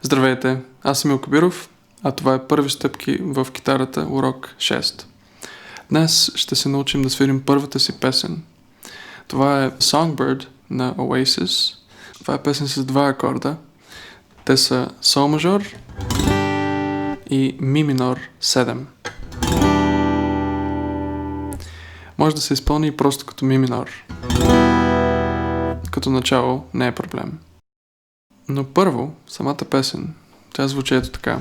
Здравейте, аз съм Илко Биров, а това е първи стъпки в китарата, урок 6. Днес ще се научим да свирим първата си песен. Това е Songbird на Oasis. Това е песен с два акорда. Те са Сол мажор и Ми минор 7. Може да се изпълни и просто като Ми минор. Като начало не е проблем. Но първо, самата песен, тя звучи ето така.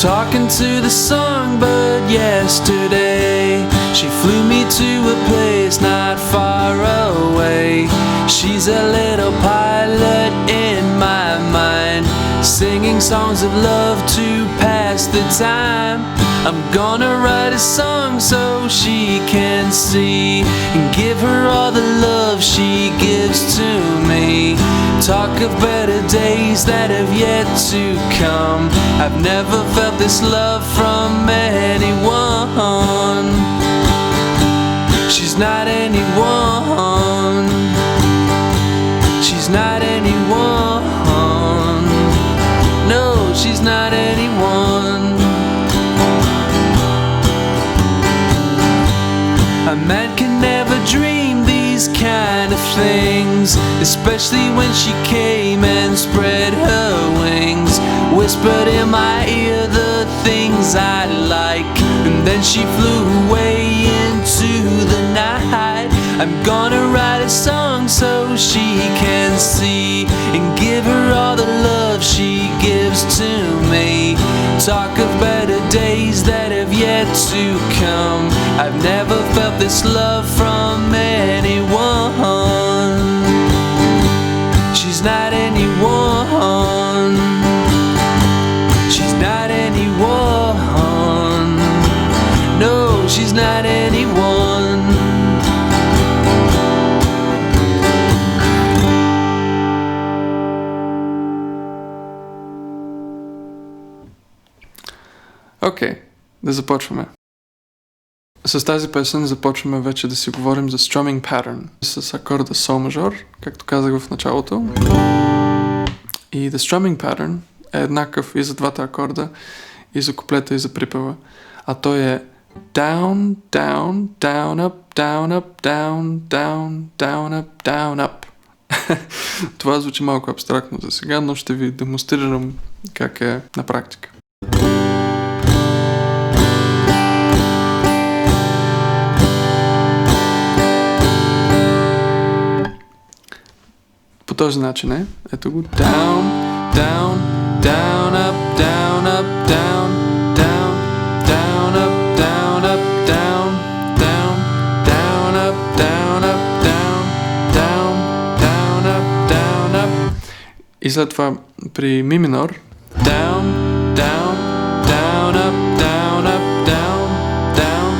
Talking to the songbird yesterday, she flew me to a place not far away. She's a little pilot in my mind, singing songs of love to pass the time. I'm gonna write a song so she can see and give her all the love she gives to me. Talk of better days that have yet to come. I've never felt this love from anyone. She's not anyone. She's not anyone. No, she's not anyone. A man can never dream these kind of things, especially when she came and spread her wings, whispered in my ear the things I like, and then she flew away into the night. I'm gonna write a song so she can see and give her all the love she gives to me. Talk of better days that have yet to come. I've never felt this love from anyone. She's not anyone. She's not anyone. No, she's not anyone. Окей, да започваме. С тази песен започваме вече да си говорим за strumming pattern с акорда Сол мажор, както казах в началото. И the strumming pattern е еднакъв и за двата акорда, и за куплета, и за припева. А той е down, down, down, up, down, up, down, down, down, up, down, up. Това звучи малко абстрактно за сега, но ще ви демонстрирам как е на практика. По този начин е. Ето го. Down, down, down, up, down, up, down, down, down, up, down, up, down, down, down, up, down, up, down, down, down, up, down, up. И след това при ми минор. Down, down, down, up, down, up, down, down.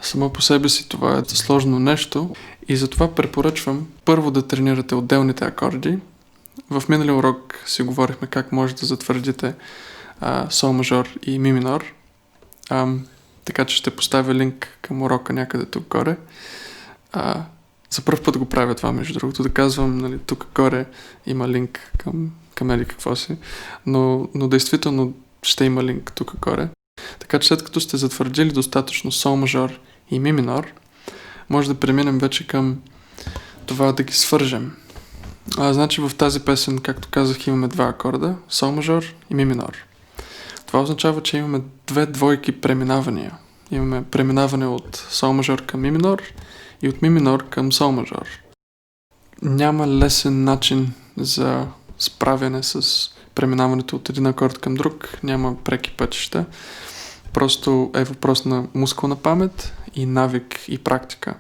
Само по себе си това е сложно нещо и затова препоръчвам първо да тренирате отделните акорди. В миналия урок си говорихме как може да затвърдите Сол мажор и Ми минор. Така че ще поставя линк към урока някъде тук горе. За първ път го правя това, между другото, да казвам, нали, тук горе има линк към еди какво си, но действително ще има линк тук горе. Така че след като сте затвърдили достатъчно Сол мажор и Ми минор, може да преминем вече към това да ги свържем. Значи в тази песен, както казах, имаме два акорда, Сол мажор и Ми минор. Това означава, че имаме две двойки преминавания. Имаме преминаване от Сол мажор към Ми минор и от Ми минор към Сол мажор. Няма лесен начин за справяне с преминаването от един акорд към друг, няма преки пътища. Просто е въпрос на мускулна памет и навик и практика.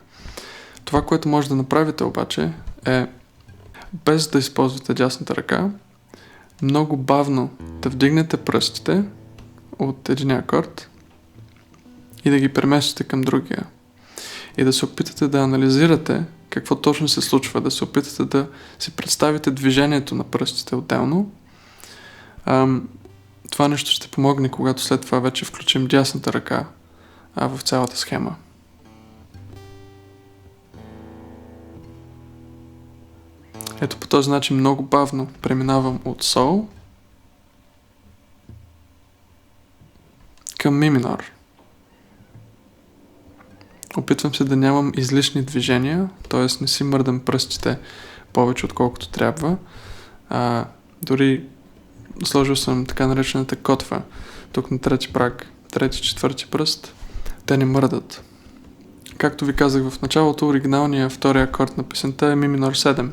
Това, което може да направите обаче е, без да използвате дясната ръка, много бавно да вдигнете пръстите от един акорд и да ги преместите към другия. и да се опитате да анализирате какво точно се случва, да се опитате да си представите движението на пръстите отделно. Това нещо ще помогне, когато след това вече включим дясната ръка в цялата схема. Ето по този начин много бавно преминавам от сол към ми минор. Опитвам се да нямам излишни движения, т.е. не си мърдам пръстите повече отколкото трябва. Дори сложил съм така наречената котва тук на трети праг, трети, четвърти пръст. Те не мърдат. Както ви казах в началото, оригиналният втори акорд на песента е ми минор 7.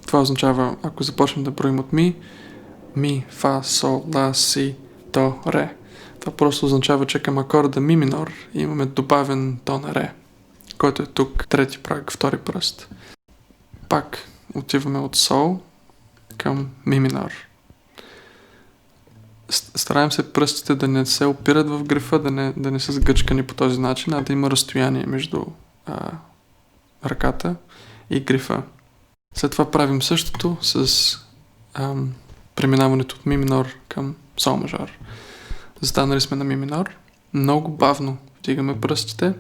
Това означава, ако започнем да броим от ми, фа, сол, ла, си, до, ре. Това просто означава, че към акорда ми минор имаме добавен тон на ре, който е тук трети праг, втори пръст. Пак отиваме от сол към ми минор. Стараем се пръстите да не се опират в грифа, да не са сгъчкани по този начин, а да има разстояние между ръката и грифа. След това правим същото с преминаването от ми минор към сол мажор. Застанали сме на ми минор, много бавно вдигаме пръстите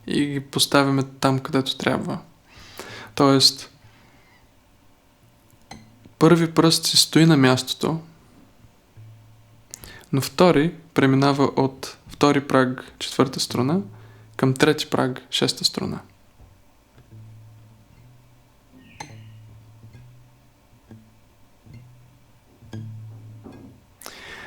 и ги поставяме там, където трябва. Тоест, първи пръст си стои на мястото, но втори преминава от втори праг, четвърта струна, към трети праг, шеста струна.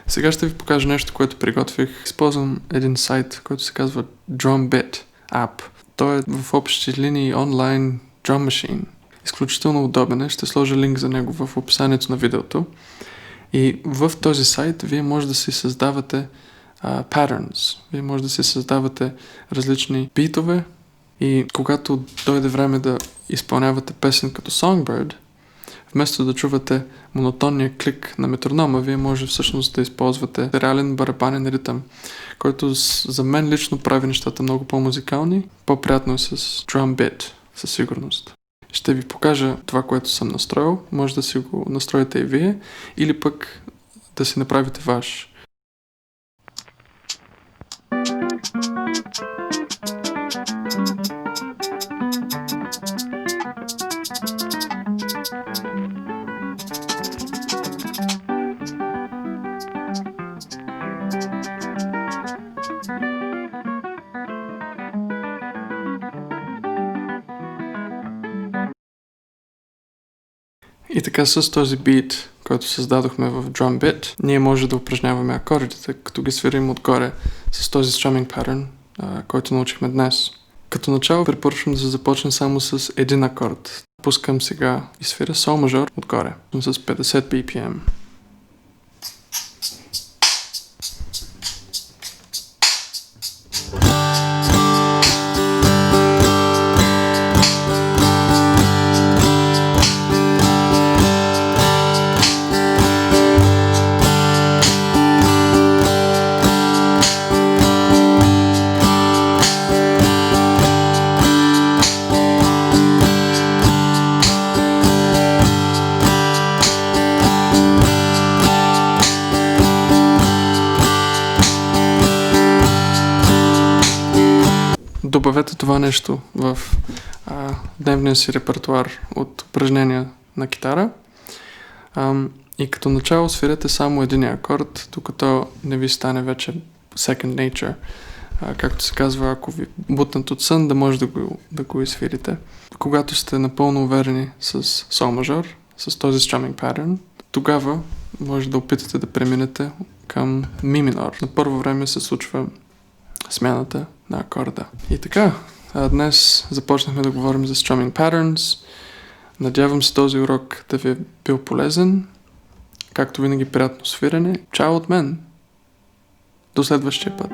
Сега ще ви покажа нещо, което приготвих. Използвам един сайт, който се казва Drumbit App. Той е в общи линии онлайн drum machine. Изключително удобен е. Ще сложа линк за него в описанието на видеото. И в този сайт вие може да си създавате patterns. Вие може да си създавате различни битове и когато дойде време да изпълнявате песен като Songbird, вместо да чувате монотонния клик на метронома, вие може всъщност да използвате реален барабанен ритъм, който за мен лично прави нещата много по-музикални. По-приятно е с drum beat, със сигурност. Ще ви покажа това, което съм настроил. Може да си го настроите и вие, или пък да си направите ваш. И така с този бит, който създадохме в Drum Beat, ние може да упражняваме акордите, като ги свирим отгоре с този strumming pattern, който научихме днес. Като начало препоръчвам да се започне само с един акорд. Пускам сега и свиря сол мажор отгоре с 50 BPM. Добавете това нещо в дневния си репертуар от упражнения на китара и като начало свирете само един акорд, докато не ви стане вече second nature. Както се казва, ако ви бутнат от сън, да може да го изсвирите. Когато сте напълно уверени с сол мажор, с този strumming pattern, тогава може да опитате да преминете към ми минор. На първо време се случва смяната на акорда. И така, днес започнахме да говорим за strumming patterns. Надявам се този урок да ви е бил полезен. Както винаги, приятно свирене. Чао от мен! До следващия път!